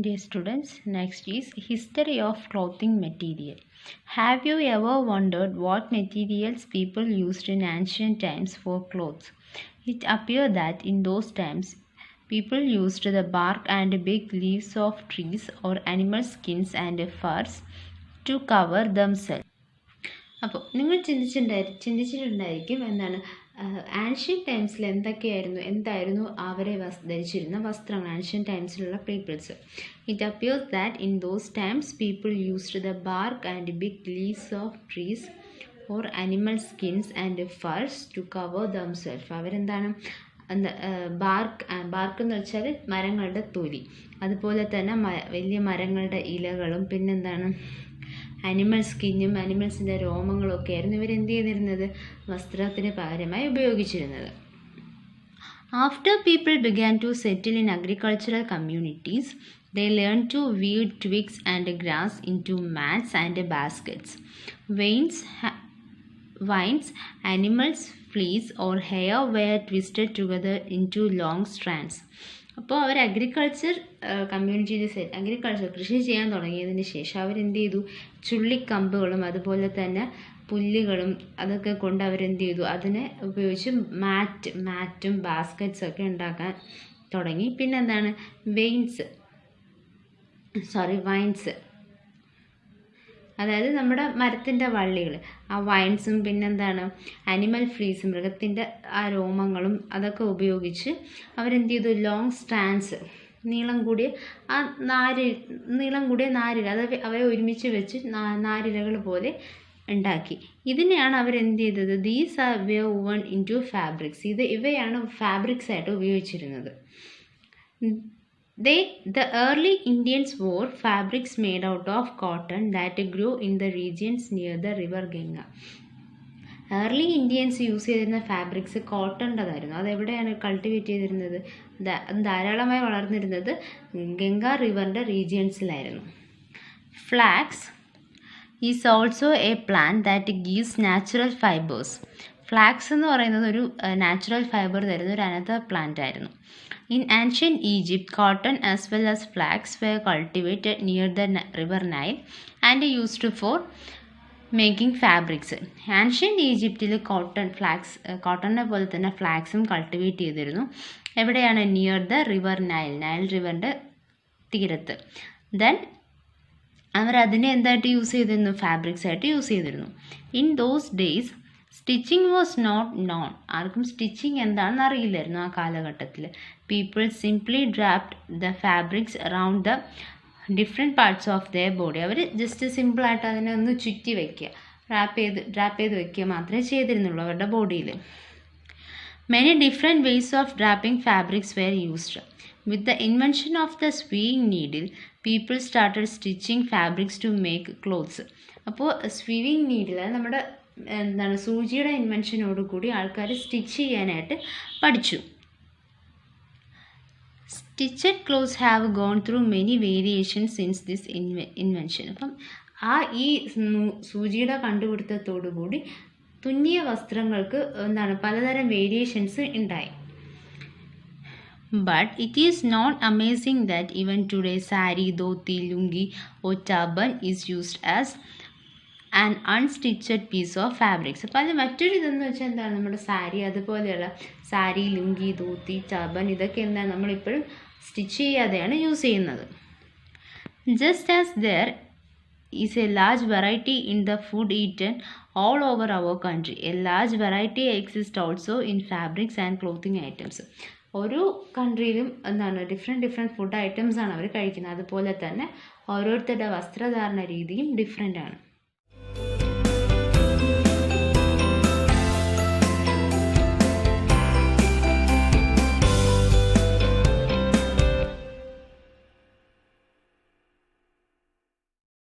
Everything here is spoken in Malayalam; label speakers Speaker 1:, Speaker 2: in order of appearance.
Speaker 1: dear students, next is history of clothing material. Have you ever wondered what materials people used in ancient times for clothes? It appears that in those times people used the bark and big leaves of trees or animal skins and furs to cover themselves. അപ്പോൾ നിങ്ങൾ ചിന്തിച്ചിട്ടുണ്ടായിരിക്കും എന്താണ് ആൻഷ്യൻ ടൈംസിൽ എന്തായിരുന്നു അവരെ ധരിച്ചിരുന്ന വസ്ത്രങ്ങൾ ആൻഷ്യൻ ടൈംസിലുള്ള peoples. It appears that in those times people used the bark and big leaves of trees or animal skins and furs to cover themself. അവരെന്താണ് ബാർക്ക് എന്ന് വെച്ചാൽ മരങ്ങളുടെ തൊലി, അതുപോലെ തന്നെ വലിയ മരങ്ങളുടെ ഇലകളും പിന്നെന്താണ് അനിമൽ സ്കിന്നും അനിമൽസിൻ്റെ രോമങ്ങളും ഒക്കെ ആയിരുന്നു ഇവരെന്ത് ചെയ്തിരുന്നത് വസ്ത്രത്തിന് പകരമായി ഉപയോഗിച്ചിരുന്നത്. After people began to settle in agricultural communities they learned to weave twigs and grass into mats and baskets. Vines, animals' fleece or hair were twisted together into long strands. അപ്പോൾ അവർ അഗ്രികൾച്ചർ കൃഷി ചെയ്യാൻ തുടങ്ങിയതിന് ശേഷം അവരെന്ത് ചെയ്തു, ചുള്ളിക്കമ്പുകളും അതുപോലെ തന്നെ പുല്ലുകളും അതൊക്കെ കൊണ്ട് അവരെന്ത് ചെയ്തു, അതിനെ ഉപയോഗിച്ച് മാറ്റും ബാസ്ക്കറ്റ്സും ഒക്കെ ഉണ്ടാക്കാൻ തുടങ്ങി. പിന്നെന്താണ് വൈൻസ് അതായത് നമ്മുടെ മരത്തിൻ്റെ വള്ളികൾ, ആ വൈൻസും പിന്നെന്താണ് അനിമൽ ഫ്ലീസും മൃഗത്തിൻ്റെ ആ രോമങ്ങളും അതൊക്കെ ഉപയോഗിച്ച് അവരെന്ത് ചെയ്തു, ലോങ് സ്ട്രാൻഡ്സ് നീളം കൂടിയ നാരില അത് അവരെ ഒരുമിച്ച് വെച്ച് നാരിലകൾ പോലെ ഉണ്ടാക്കി. ഇതിനെയാണ് അവരെന്ത് ചെയ്തത്, these are woven into fabrics. ഇവയാണ് ഫാബ്രിക്സ് ആയിട്ട് ഉപയോഗിച്ചിരുന്നത്. The early Indians wore fabrics made out of cotton that grew in the regions near the river Ganga. Early Indians use ചെയ്തിരുന്ന ഫാബ്രിക്സ് കോട്ടൻ്റെതായിരുന്നു. അതെവിടെയാണ് കൾട്ടിവേറ്റ് ചെയ്തിരുന്നത്, ധാരാളമായി വളർന്നിരുന്നത് ഗംഗ റിവറിൻ്റെ റീജിയൻസിലായിരുന്നു. Flax is also a plant that gives natural fibres. Flax എന്ന് പറയുന്നത് ഒരു നാച്ചുറൽ ഫൈബർ തരുന്ന ഒരു അനദർ പ്ലാന്റ് ആയിരുന്നു. In ancient Egypt, cotton as well as flax were cultivated near the river Nile and used for making fabrics. Ancient ഈജിപ്തിൽ കോട്ടണിനെ പോലെ തന്നെ ഫ്ലാക്സും കൾട്ടിവേറ്റ് ചെയ്തിരുന്നു. എവിടെയാണ്, നിയർ ദ റിവർ നൈൽ റിവറിൻ്റെ തീരത്ത്. ദെൻ അവരതിനെ എന്തായിട്ട് യൂസ് ചെയ്തിരുന്നു, ഫാബ്രിക്സ് ആയിട്ട് യൂസ് ചെയ്തിരുന്നു. In those days stitching was not known. ആർക്കും സ്റ്റിച്ചിങ് എന്താണെന്ന് അറിയില്ലായിരുന്നു ആ കാലഘട്ടത്തിൽ. People simply draped the fabrics around the different parts of their body. അവർ ജസ്റ്റ് സിമ്പിളായിട്ട് അതിനെ ഒന്ന് ചുറ്റി വയ്ക്കുക, ഡ്രാപ്പ് ചെയ്ത് വയ്ക്കുക മാത്രമേ ചെയ്തിരുന്നുള്ളൂ അവരുടെ ബോഡിയിൽ. Many different ways of draping fabrics were used. With the invention of the sewing needle people started stitching fabrics to make clothes. അപ്പോൾ സ്വീവിങ് നീഡിൽ നമ്മുടെ സൂചിയുടെ ഇൻവെൻഷനോടുകൂടി ആൾക്കാർ സ്റ്റിച്ച് ചെയ്യാനായിട്ട് പഠിച്ചു. Stitched clothes have gone through many variations since this invention. അപ്പം ഈ സൂചിയുടെ കണ്ടുപിടുത്തത്തോടുകൂടി തുന്നിയ വസ്ത്രങ്ങൾക്ക് പലതരം വേരിയേഷൻസ് ഉണ്ടായി. But it is not amazing that even today sari, dhoti, lungi or turban is used as an unstitched piece of fabrics. അപ്പോൾ അത് മറ്റൊരു ഇതെന്ന് വെച്ചാൽ എന്താണ്, നമ്മുടെ സാരി, അതുപോലെയുള്ള സാരി, ലുങ്കി, ധോത്തി, ടർബൻ ഇതൊക്കെ എന്താണ് നമ്മളിപ്പോഴും സ്റ്റിച്ച് ചെയ്യാതെയാണ് യൂസ് ചെയ്യുന്നത്. Just as there is A large variety in the food eaten all over our country, a large variety exists also in fabrics and clothing items. ഓരോ കൺട്രിയിലും ഡിഫറെൻറ്റ് ഫുഡ് ഐറ്റംസ് ആണ് അവർ കഴിക്കുന്നത്. അതുപോലെ തന്നെ ഓരോരുത്തരുടെ വസ്ത്രധാരണ രീതിയും ഡിഫറെൻ്റ് ആണ്.